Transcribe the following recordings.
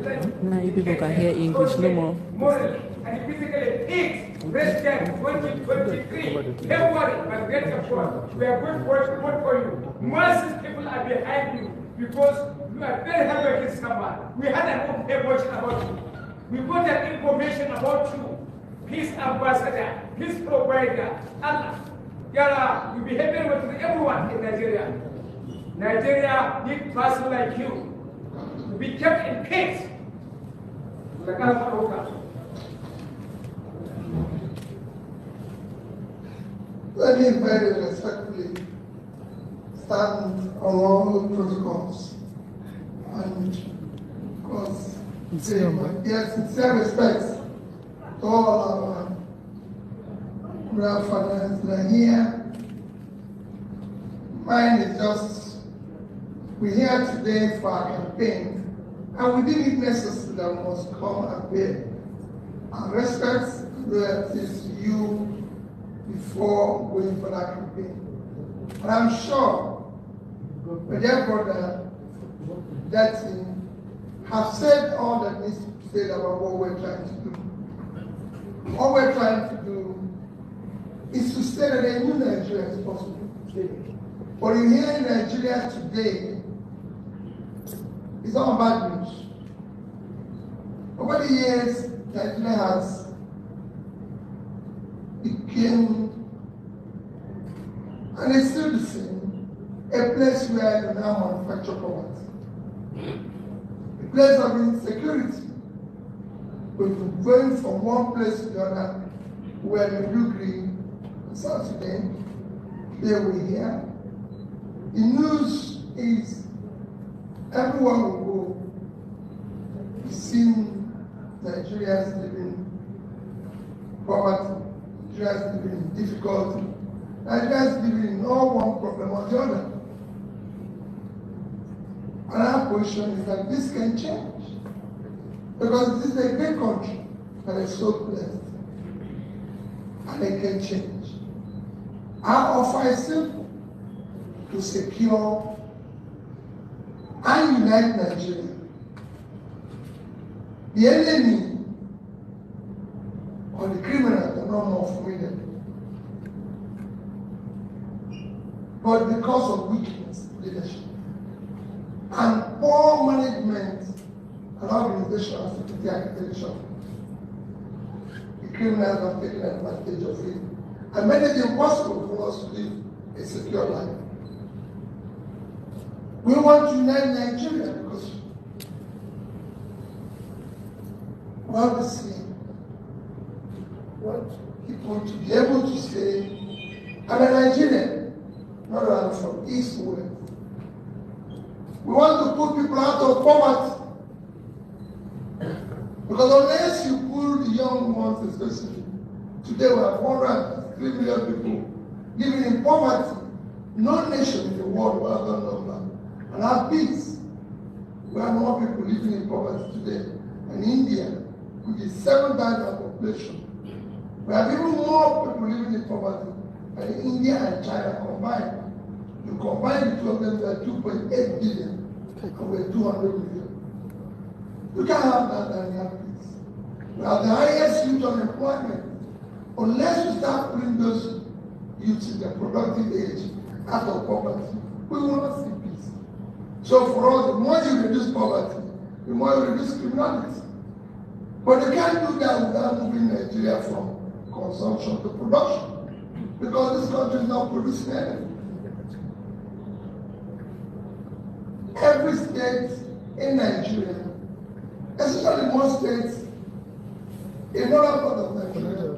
Now you people can hear English no more. Morally and physically fit, President 2023. Don't worry, but get assured, we are going to work for you. Masses people are behind you because you are very hardworking someone. We had an information about you. We got an information about you. Peace ambassador, peace provider, Allah. Yara, you behave very well to everyone in Nigeria. Nigeria needs a person like you to be kept in peace. Let me very respectfully stand on all protocols and, of course, say my sincere respects to all our grandfathers that are here. Mine is just, we're here today for our campaign, and we deem it necessary that we must come and pay our respects and loyalties to you before going for that campaign. And I'm sure my dear brother, that have said all that needs to be said about what we're trying to do. What we're trying to do is to say that a new Nigeria is possible. But in here in Nigeria today, it's all bad news. Over the years, Nigeria has become, and it's still the same, a place where you now manufacture poverty. A place of insecurity. We've been going from one place to the other, where we do green, South Sudan, here we're here. The news is everyone will go. We've seen Nigerians living poverty, Nigerians living in difficulty, Nigerians living in all one problem or the other. And our position is that this can change. Because this is a great country that is so blessed. And it can change. Our offer is simple. To secure and unite Nigeria. The enemy or the criminals are not more formidable. But because of weakness, leadership, and poor management and organizational security architecture, the criminals have taken advantage of it and made it impossible for us to live a secure life. We want to unite Nigeria because we want to see, we want people to be able to say, I'm a Nigerian, not I'm from East or West. We want to put people out of poverty. Because unless you pull the young ones especially, today we have 103 million people living in poverty. No nation in the world will have that number. And have peace. We have more people living in poverty today. And India, which is 7 times our population, we have even more people living in poverty than India and China combined. You combine the two of them, we are 2.8 billion, and we're 200 million. You can't have that and have peace. We have the highest youth unemployment. Unless we start putting those youths in the productive age out of poverty, we will not see peace. So for us, the more you reduce poverty, the more you reduce criminality. But you can't do that without moving Nigeria from consumption to production, because this country is not producing anything. Every state in Nigeria, especially most states in other part of Nigeria,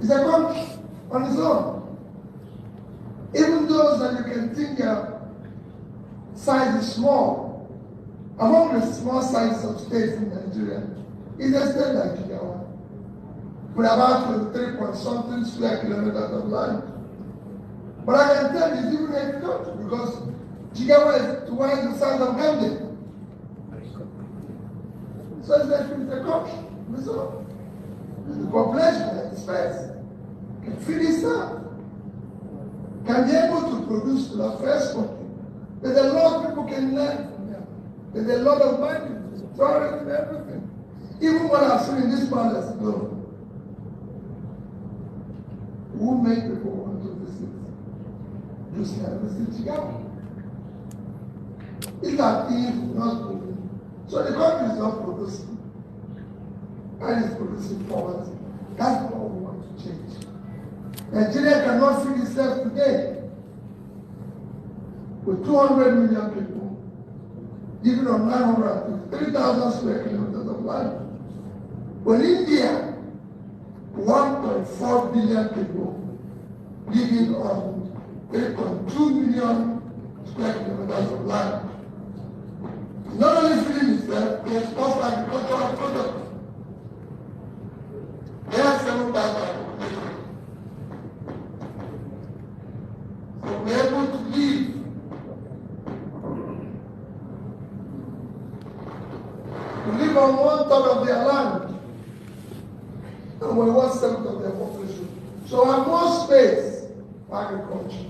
is a country on its own. Even those that you can think of size is small. Among the small sizes of states in Nigeria is a state like jigawa, with about 23 point something square kilometers of land. But I can tell you, it's even a country because jigawa is twice the size of Gambia. So it's a country. So the population and the space can feed itself, can be able to produce the first country. There's a lot of people can learn from them. There's a lot of money, tourism, everything. Even what I've seen in this palace, no. Who make people want to visit? You can visit jigawa. These are things not moving. So the country is not producing. And it's producing poverty. That's what we want to change. Nigeria cannot feed itself today. With 200 million people, living on 953,000 square kilometers of land. When India, 1.4 billion people living on 8.2 million square kilometers of land. Not only feeding itself, they export agricultural products. They have 7,000 population. So we're able to live. To live on 1/3 of their land. And we're 1/7 of their population. So we have more space for agriculture.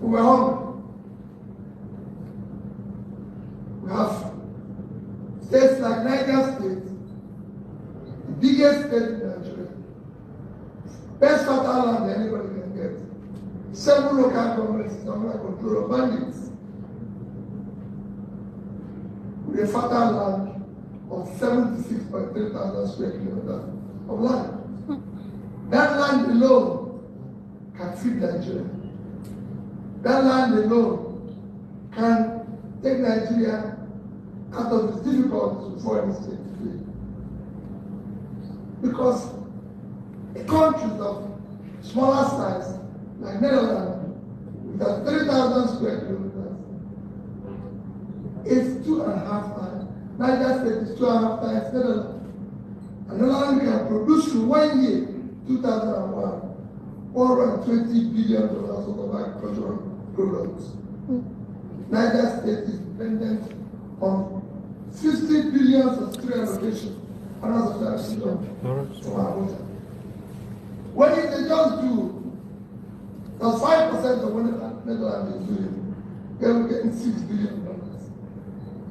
We were hungry. We have states like Niger State, the biggest state in Nigeria, best fertile land anybody can get. 7 local governments under control of bandits. With a fertile land of 76.3 thousand square kilometers of land. That land alone can feed Nigeria. That land alone can take Nigeria out of its difficulties before any state today. Because a country of smaller size, like Netherlands, with 3,000 square kilometers, is 2.5 times. Niger State is 2.5 times Netherlands. And Netherlands can produce in 1 year, 2001, $420 billion worth of agricultural products. Niger State is dependent on 50 billion of street allocation and also tax from our water. What if they just do? That's 5% of what Netherlands is doing. They will get $6 billion.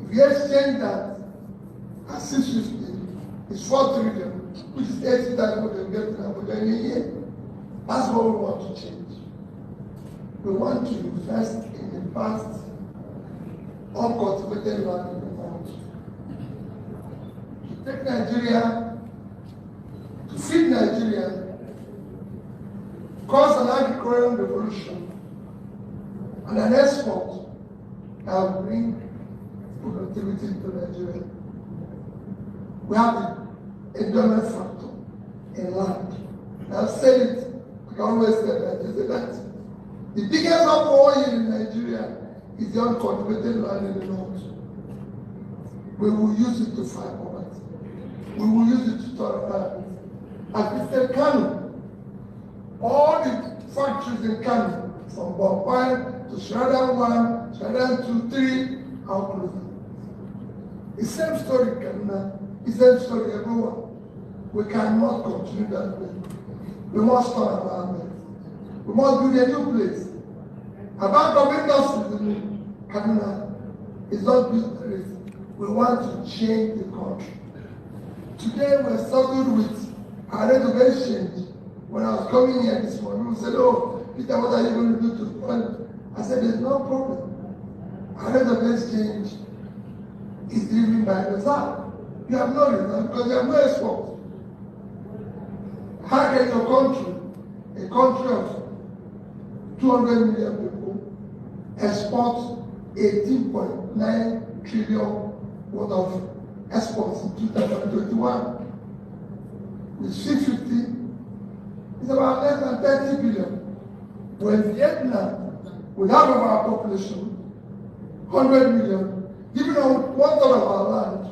If you exchange that at 650, it's 4 trillion, which is 80 times what they get in Abuja in a year. That's what we want to change. We want to invest in the vast, uncultivated land in the country. To take Nigeria, to feed Nigeria, cause an agricultural revolution, and an export that will bring productivity to Nigeria. We have the endowment factor in land. I've said it, I can always say that. The biggest oil in Nigeria is the uncultivated land in the north. We will use it to fight poverty. We will use it to turn around. As we said, Kano, all the factories in Kano, from Bombay to Shraddha 1, Shraddha 2, 3, are closing. The same story in Kaduna, the same story everywhere. We cannot continue that way. We must turn around it. We must build a new place. A bank of industries in Kaduna is not built there. We want to change the country. Today we're struggled with our rate of exchange. When I was coming here this morning, people said, "Oh, Peter, what are you going to do to fund?" I said, "There's no problem. Our rate of exchange is driven by the reserve. You have no reserve because you have no export. How can your country, a country of 200 million people, export 18.9 trillion worth of exports in 2021? With 650, it's about less than 30 billion. When Vietnam, with half of our population, 100 million, giving out 1/3 of our land,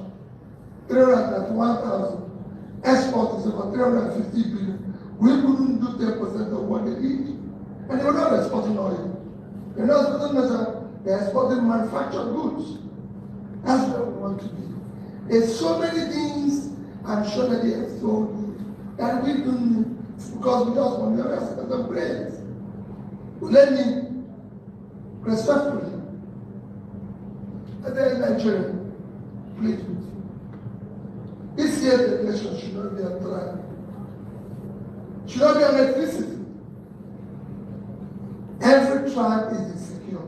331,000, export is about 350 billion. We couldn't do 10% of what they need. And they were not exporting oil. They're not exporting metal, they're exporting manufactured goods. That's where we want to be. There's so many things I'm sure that they have told you that we don't, because we just want to rest of the brains. Let me respectfully, I tell you, Nigerian, plead with you. This year the election should not be a trial. Should not be an ethnicity. Every tribe is insecure.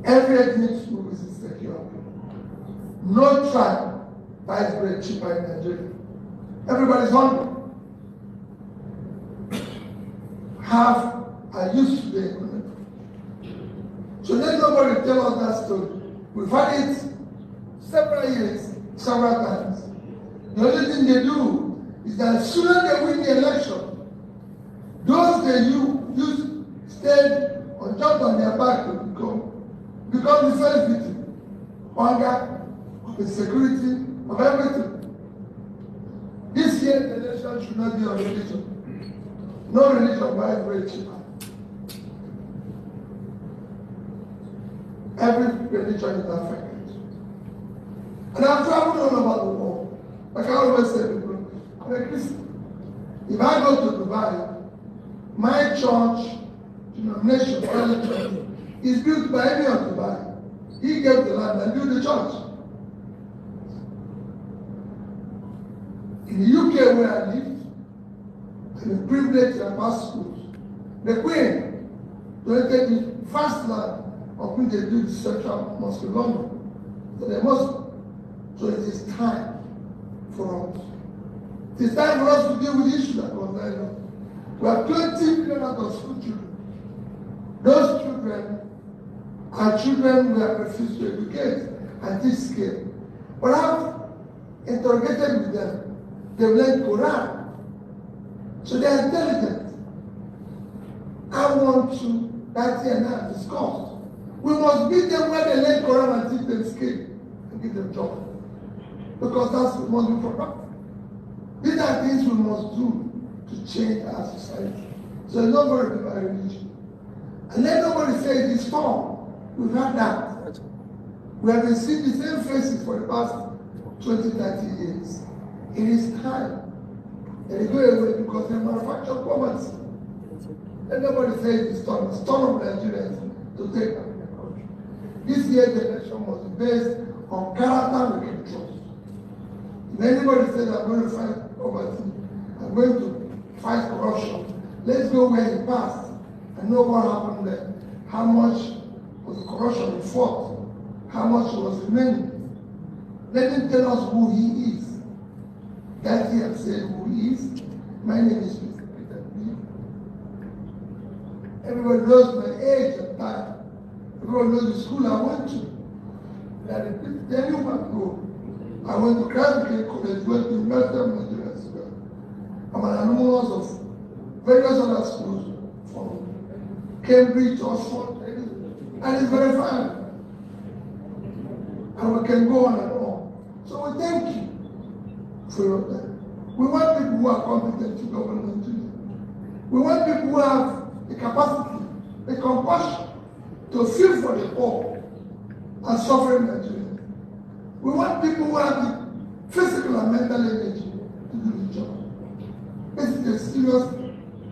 Every ethnic group is insecure. No tribe buys bread cheaper in Nigeria. Everybody's hungry. Half are used to the economy. So let nobody tell us that story. We've had it several years, several times. The only thing they do is that sooner they win the election, those they use stayed or jump on their back to become the first victim. Hunger, of insecurity, of everything. This year the election should not be on religion. No religion buys bread cheaper. Every religion is affected. And I've traveled all over the world. Like I always say, people, I'm a Christian. If I go to Dubai, my church, denomination, religion, is built by Emir of Dubai. He gave the land and built the church. In the UK where I lived, I'm a privilege and pass schools. The Queen donated the first land of which they built the Central Mosque in London. So they must. So it is time for us. It is time for us to deal with issues that concern us. We have 20 million out of school children. Those children are children we have refused to educate and teach skill. But I've interrogated with them. They've learned Quran. So they are intelligent. I want to, that year now, discuss. We must beat them where they learn Quran and teach them skill and give them job. Because that's what must be productive. These are things we must do to change our society. So it's not going to be by religion. And let nobody say it is storm. We've had that. We have been seeing the same faces for the past 20, 30 years. It is time. And they go away because they manufacture poverty. Let nobody say it is storm. It's storm of Nigerians to take back the country. This year's election must be based on character we can trust. If anybody says I'm going to fight poverty, I'm going to fight corruption, let's go where he passed and know what happened there. How much was the corruption he fought? How much was remaining? Let him tell us who he is. That he has said who he is. My name is Mr. Peter B. Everybody knows my age and time. Everybody knows the school I went to. That anyone go. I went to Christ College, went to University of Nigeria. I'm an alumnus of various other schools from Cambridge, Oxford, and it's very fine. And we can go on and on. So we thank you for your time. We want people who are competent to govern Nigeria. We want people who have the capacity, the compassion to feel for the poor and suffering Nigerians. We want people who have the physical and mental energy to do the job. This is a serious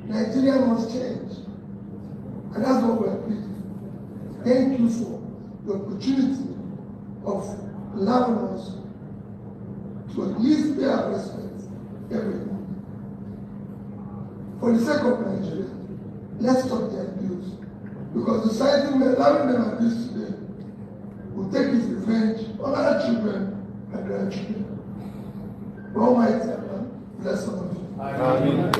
Nigeria must change. And that's what we are pleading. Thank you for the opportunity of allowing us to at least pay our respects every month. For the sake of Nigeria, let's stop the abuse. Because the society we are allowing them abuse today will take its revenge on our children and grandchildren. Almighty Allah, bless all of you. Amen.